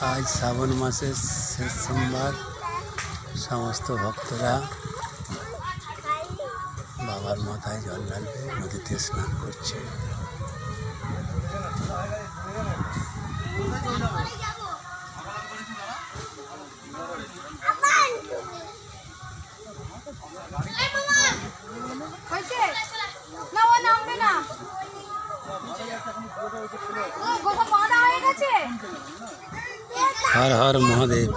आज श्रावण मासेर शेष सोमवार समस्त भक्तरा बाबार माथाय जल ढालबे नदीते स्नान करছে। हर हर महादेव।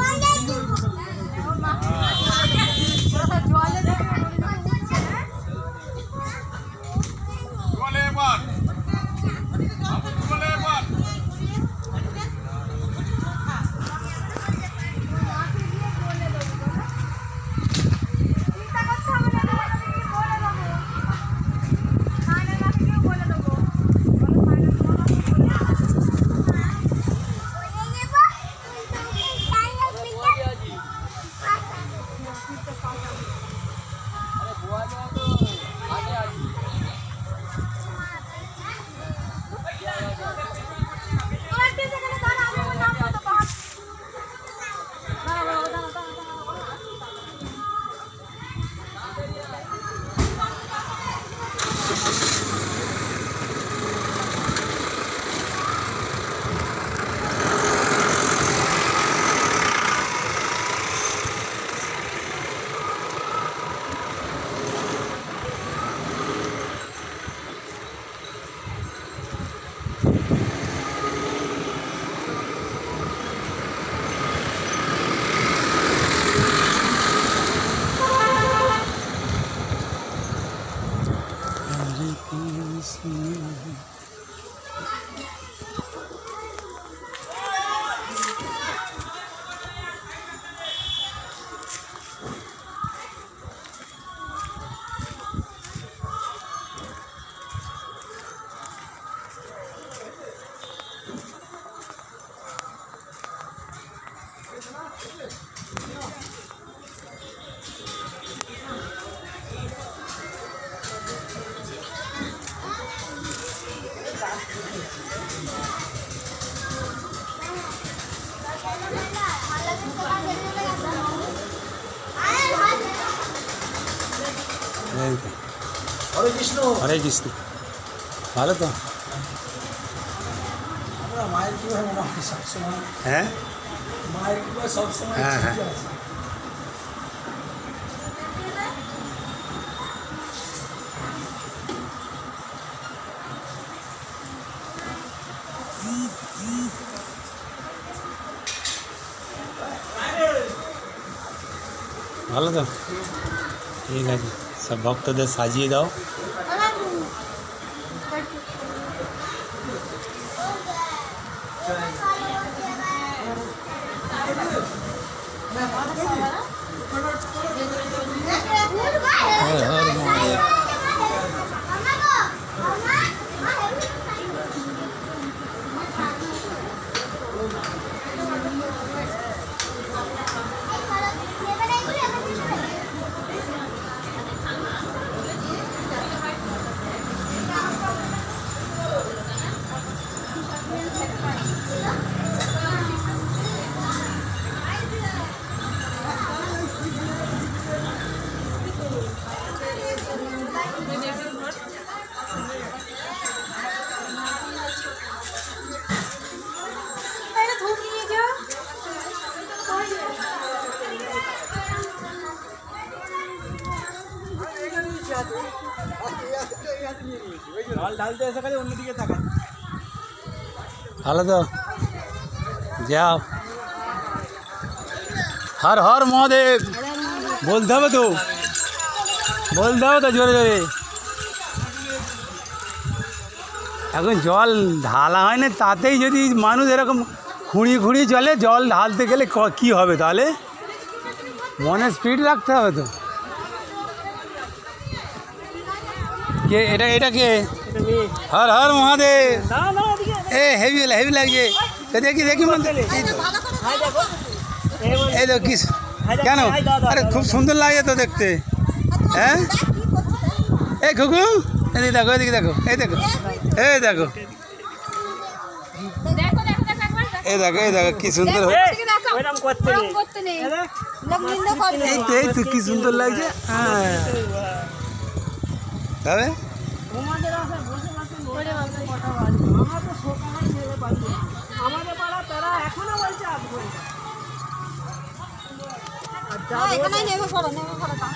हरे कृष्ण हरे कृष्ण। ভালো তো আমরা মায়ের কি হয় মনে হয় সব সময়। হ্যাঁ মায়ের কি হয় সব সময়। হ্যাঁ হ্যাঁ ভালো তো ঠিক আছে। সব ভক্তদের সাজিয়ে দাও। हर हर महादेव। ভালো তো যাও। हर हर महादेव বলতে হবে তো, বলতে হবে তো জোরে জোরে। এখন জল ঢালা হয় না, তাতেই যদি মানুষ এরকম খুঁড়িয়ে খুঁড়িয়ে চলে, জল ঢালতে গেলে কি হবে? তাহলে মনে স্পিড রাখতে হবে তো। কে এটা? এটা কে? हर हर महादेव। ए हेवी লাগছে। দেখি দেখি এই তো কি কেন? আরে খুব সুন্দর লাগে তো দেখতে। হ্যাঁ এই ঘুঘু এদিকে দেখো, এদিকে দেখো, এই দেখো, এই দেখো, এই দেখো কি সুন্দর হচ্ছে। ওরকম করতে নেই। করতে নেই লোক নিন্দা করবে এই তো কি সুন্দর লাগছে। হ্যাঁ তবে তোমাদের আশায় বসে বসে করে বলবে। কথা বলে। আমরা তো সকালে নেমে পাচ্ছি। আমাদের পাড়া তারা এখনো বলছে আসবো না। হ্যাঁ এখানেই নেমে পড়ো তা